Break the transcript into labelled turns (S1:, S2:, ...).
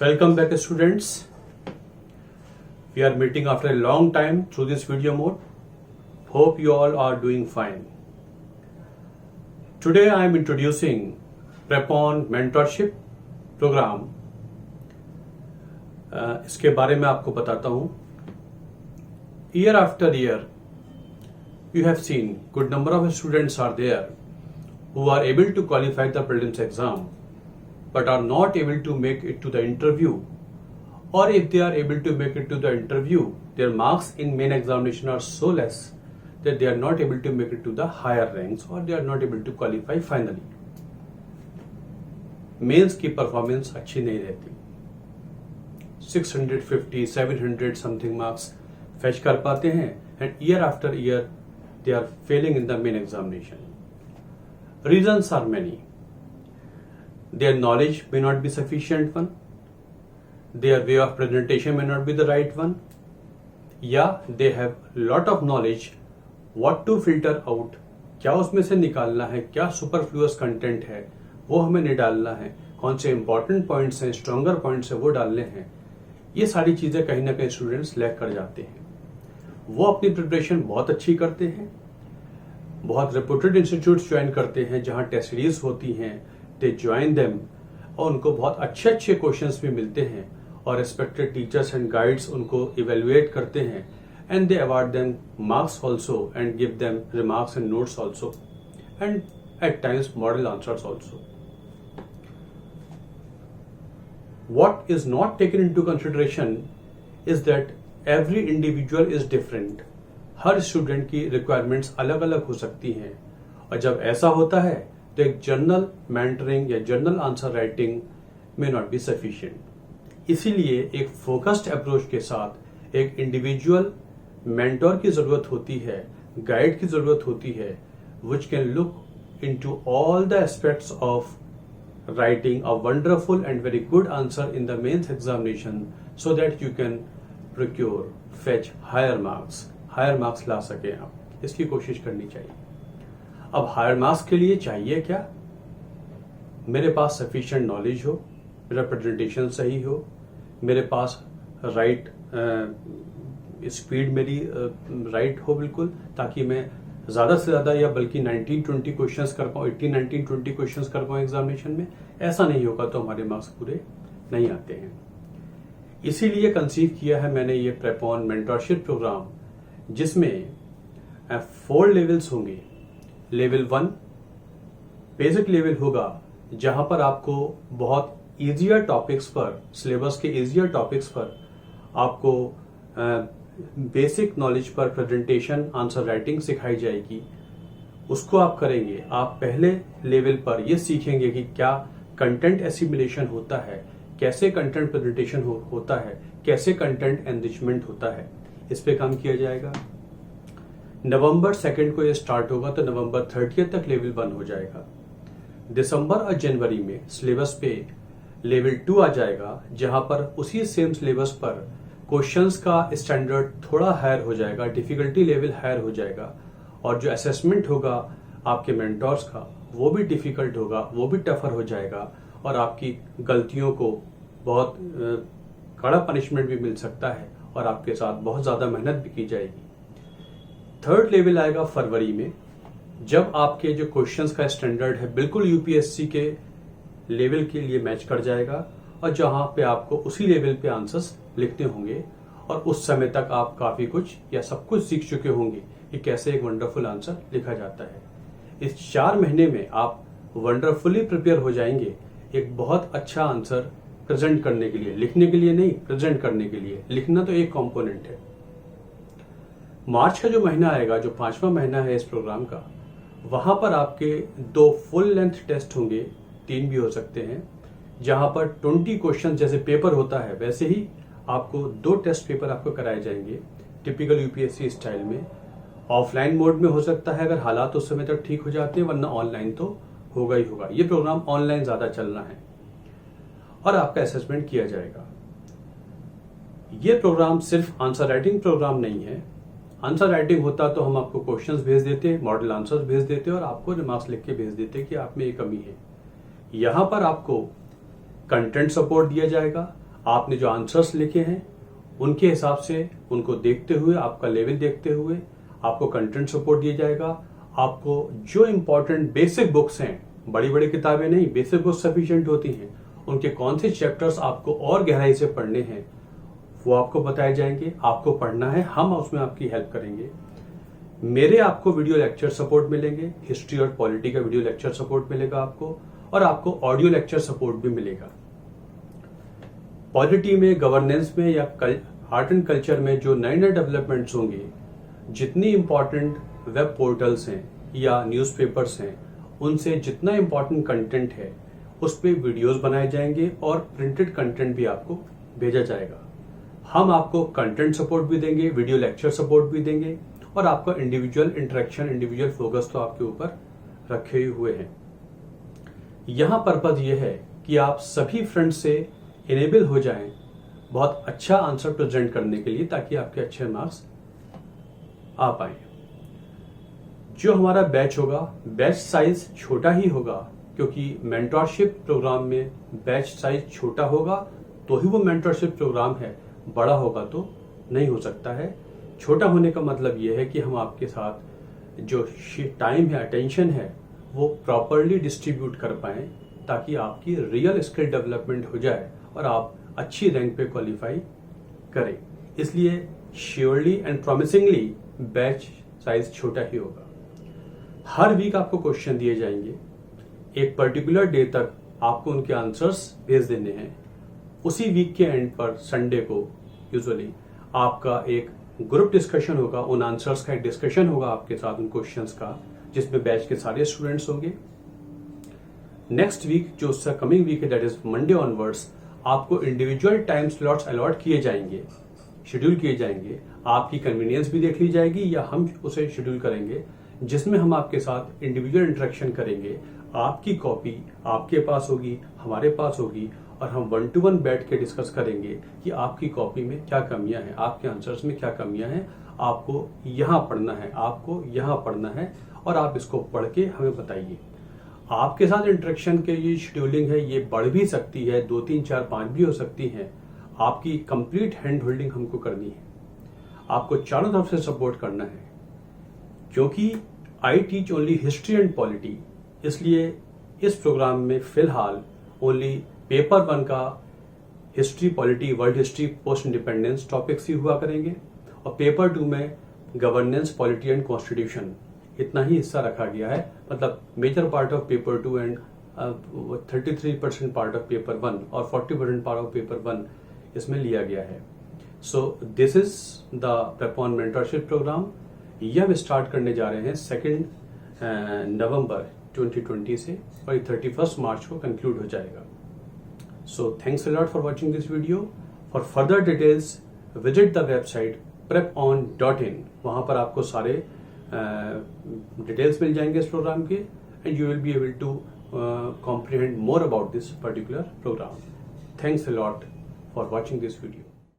S1: Welcome back students. We are meeting after a long time through this video mode. Hope you all are doing fine. Today I am introducing Prep-on Mentorship program. इसके बारे में आपको बताता हूँ. Year after year you have seen good number of students are there who are able to qualify the prelims exam but are not able to make it to the interview, or if they are able to make it to the interview, their marks in main examination are so less that they are not able to make it to the higher ranks or they are not able to qualify finally. Mains की performance अच्छी नहीं रहती. 650, 700 something marks fetch कर पाते हैं and year after year they are failing in the main examination. Reasons are many. Their knowledge may not be sufficient one, their way of presentation may not be the right one, या they have lot of knowledge what to filter out, क्या उसमें से निकालना है, क्या superfluous content है वो हमें नहीं डालना है, कौन से इंपॉर्टेंट पॉइंट्स हैं, स्ट्रॉन्गर पॉइंट्स हैं वो डालने हैं. ये सारी चीजें कहीं ना कहीं स्टूडेंट्स लैक कर जाते हैं. वो अपनी प्रिपरेशन बहुत अच्छी करते हैं, बहुत रेपुटेड इंस्टीट्यूट्स ज्वाइन करते हैं जहां टेस्ट सीरीज होती हैं, दे ज्वाइन देम और उनको बहुत अच्छे अच्छे क्वेश्चंस भी मिलते हैं और रिस्पेक्टेड टीचर्स एंड गाइड्स उनको इवेल्युएट करते हैं and they award them marks also and give them remarks and notes also and at times model answers also. What is not taken into consideration is that every individual is different. Her student की requirements अलग अलग हो सकती हैं और जब ऐसा होता है तो एक जर्नल मेंटरिंग या जर्नल आंसर राइटिंग में नॉट बी सफिशिएंट. इसीलिए एक फोकस्ड अप्रोच के साथ एक इंडिविजुअल मेंटोर की जरूरत होती है, गाइड की जरूरत होती है, which can look into all the aspects of writing a wonderful and very good answer in the mains examination so that you can fetch higher marks ला सके आप. इसकी कोशिश करनी चाहिए. अब हायर मार्क्स के लिए चाहिए क्या? मेरे पास सफिशिएंट नॉलेज हो, मेरा प्रेजेंटेशन सही हो, मेरे पास राइट स्पीड मेरी राइट हो बिल्कुल, ताकि मैं ज्यादा से ज्यादा या बल्कि 19-20 क्वेश्चंस कर पाऊं, 18-19-20 क्वेश्चंस कर पाऊं एग्जामिनेशन में. ऐसा नहीं होगा तो हमारे मार्क्स पूरे नहीं आते हैं. इसीलिए कंसीव किया है मैंने ये प्रेप-ऑन मेंटरशिप प्रोग्राम, जिसमें 4 लेवल्स होंगे. लेवल 1 बेसिक लेवल होगा जहां पर आपको बहुत इजियर टॉपिक्स पर, सिलेबस के इजियर टॉपिक्स पर आपको बेसिक नॉलेज पर प्रेजेंटेशन आंसर राइटिंग सिखाई जाएगी. उसको आप करेंगे. आप पहले लेवल पर ये सीखेंगे कि क्या कंटेंट एसिमिलेशन होता है, कैसे कंटेंट प्रेजेंटेशन होता है, कैसे कंटेंट एनरिचमेंट होता है. इस पे काम किया जाएगा. नवंबर 2 को ये स्टार्ट होगा तो नवंबर 30 तक लेवल 1 हो जाएगा. दिसंबर और जनवरी में सिलेबस पे लेवल 2 आ जाएगा, जहां पर उसी सेम सिलेबस पर क्वेश्चंस का स्टैंडर्ड थोड़ा हायर हो जाएगा, डिफिकल्टी लेवल हायर हो जाएगा और जो असेसमेंट होगा आपके मेंटोर्स का वो भी डिफिकल्ट होगा, वो भी टफर हो जाएगा और आपकी गलतियों को बहुत कड़ा पनिशमेंट भी मिल सकता है और आपके साथ बहुत ज्यादा मेहनत भी की जाएगी. 3rd लेवल आएगा फरवरी में, जब आपके जो क्वेश्चंस का स्टैंडर्ड है बिल्कुल यूपीएससी के लेवल के लिए मैच कर जाएगा और जहां पे आपको उसी लेवल पे आंसर्स लिखने होंगे और उस समय तक आप काफी कुछ या सब कुछ सीख चुके होंगे कि कैसे एक वंडरफुल आंसर लिखा जाता है. इस 4 महीने में आप वंडरफुली प्रिपेयर हो जाएंगे एक बहुत अच्छा आंसर प्रेजेंट करने के लिए. लिखने के लिए नहीं, प्रेजेंट करने के लिए. लिखना तो एक कंपोनेंट है. मार्च का जो महीना आएगा, जो 5वां महीना है इस प्रोग्राम का, वहां पर आपके 2 फुल लेंथ टेस्ट होंगे, 3 भी हो सकते हैं, जहां पर 20 क्वेश्चन जैसे पेपर होता है वैसे ही आपको 2 टेस्ट पेपर आपको कराए जाएंगे टिपिकल यूपीएससी स्टाइल में. ऑफलाइन मोड में हो सकता है अगर हालात उस समय तक ठीक हो जाते हैं, वरना ऑनलाइन तो होगा ही होगा. ये प्रोग्राम ऑनलाइन ज्यादा चलना है और आपका असेसमेंट किया जाएगा. ये प्रोग्राम सिर्फ आंसर राइटिंग प्रोग्राम नहीं है. आंसर राइटिंग होता तो हम आपको क्वेश्चंस भेज देते, मॉडल आंसर्स भेज देते और आपको रिमार्क्स लिख के भेज देते कि आप में ये कमी है. यहां पर आपको कंटेंट सपोर्ट दिया जाएगा, आपने जो आंसर्स लिखे हैं उनके हिसाब से, उनको देखते हुए, आपका लेवल देखते हुए आपको कंटेंट सपोर्ट दिया जाएगा। आपको जो इंपॉर्टेंट बेसिक बुक्स हैं, बड़ी बड़ी किताबें नहीं, बेसिक बुक्स सफिशिएंट होती हैं, उनके कौन से चैप्टर्स आपको और गहराई से पढ़ने हैं वो आपको बताए जाएंगे। आपको पढ़ना है, हम उसमें आपकी हेल्प करेंगे। मेरे आपको वीडियो लेक्चर सपोर्ट मिलेंगे, हिस्ट्री और पॉलिटी का वीडियो लेक्चर सपोर्ट मिलेगा आपको, और आपको ऑडियो लेक्चर सपोर्ट भी मिलेगा। पॉलिटी में, गवर्नेंस में या आर्ट एंड कल्चर में जो नए नए डेवलपमेंट्स होंगे, जितनी इंपॉर्टेंट वेब पोर्टल्स हैं या न्यूज़पेपर्स हैं, उनसे जितना इंपॉर्टेंट कंटेंट है उस पर वीडियोस बनाए जाएंगे और प्रिंटेड कंटेंट भी आपको भेजा जाएगा। हम आपको कंटेंट सपोर्ट भी देंगे, वीडियो लेक्चर सपोर्ट भी देंगे, और आपका इंडिविजुअल इंटरेक्शन, इंडिविजुअल फोकस तो आपके ऊपर रखे हुए हैं। यहां पर्पज ये है कि आप सभी फ्रेंड्स से इनेबल हो जाएं बहुत अच्छा आंसर प्रेजेंट करने के लिए, ताकि आपके अच्छे मार्क्स आ पाए। जो हमारा बैच होगा, बैच साइज छोटा ही होगा, क्योंकि मेंटरशिप प्रोग्राम में बैच साइज छोटा होगा तो ही वो मेंटरशिप प्रोग्राम है, बड़ा होगा तो नहीं हो सकता है। छोटा होने का मतलब ये है कि हम आपके साथ जो टाइम है, अटेंशन है, वो प्रॉपरली डिस्ट्रीब्यूट कर पाएं, ताकि आपकी रियल स्किल डेवलपमेंट हो जाए और आप अच्छी रैंक पे क्वालिफाई करें। इसलिए श्योरली एंड प्रॉमिसिंगली बैच साइज छोटा ही होगा। हर वीक आपको क्वेश्चन दिए जाएंगे, एक पर्टिकुलर डे तक आपको उनके आंसर्स भेज देने हैं। उसी वीक के एंड पर संडे को यूजुअली आपका एक ग्रुप डिस्कशन होगा, उन आंसर्स का एक डिस्कशन होगा आपके साथ, उन क्वेश्चंस का, जिसमें बैच के सारे स्टूडेंट्स होंगे। नेक्स्ट वीक जो उसका कमिंग वीक है, दैट इज मंडे ऑनवर्ड्स, आपको इंडिविजुअल टाइम स्लॉट्स अलॉट किए जाएंगे, शेड्यूल किए जाएंगे। आपकी कन्वीनियंस भी देख ली जाएगी या हम उसे शेड्यूल करेंगे, जिसमें हम आपके साथ इंडिविजुअल इंटरेक्शन करेंगे। आपकी कॉपी आपके पास होगी, हमारे पास होगी, और हम 1-to-1 बैठ के डिस्कस करेंगे कि आपकी कॉपी में क्या कमियां हैं, आपके आंसर्स में क्या कमियां हैं, आपको यहाँ पढ़ना है, आपको यहाँ पढ़ना है, और आप इसको पढ़ के हमें बताइए। आपके साथ इंटरेक्शन के ये शेड्यूलिंग है, ये बढ़ भी सकती है, 2, 3, 4, 5 भी हो सकती है। आपकी कंप्लीट हैंड होल्डिंग हमको करनी है, आपको चारों तरफ से सपोर्ट करना है। क्योंकि I teach only history and polity, इसलिए इस प्रोग्राम में फिलहाल ओनली पेपर 1 का history, polity, world history, post independence topics ही हुआ करेंगे, और पेपर 2 में गवर्नेंस, पॉलिटी एंड कॉन्स्टिट्यूशन, इतना ही हिस्सा रखा गया है। मतलब major part of paper 2 and 33% part of paper 1 और 40% पार्ट ऑफ पेपर 1 इसमें लिया गया है। So this is the prep on mentorship program. ये हम स्टार्ट करने जा रहे हैं 2 नवंबर 2020 से, और 31 मार्च को कंक्लूड हो जाएगा। So thanks a lot for watching this video. For further details, visit the website prepon.in. वहाँ पर आपको सारे डिटेल्स मिल जाएंगे इस प्रोग्राम के, and you will be able to comprehend more about this particular program. Thanks a lot for watching this video.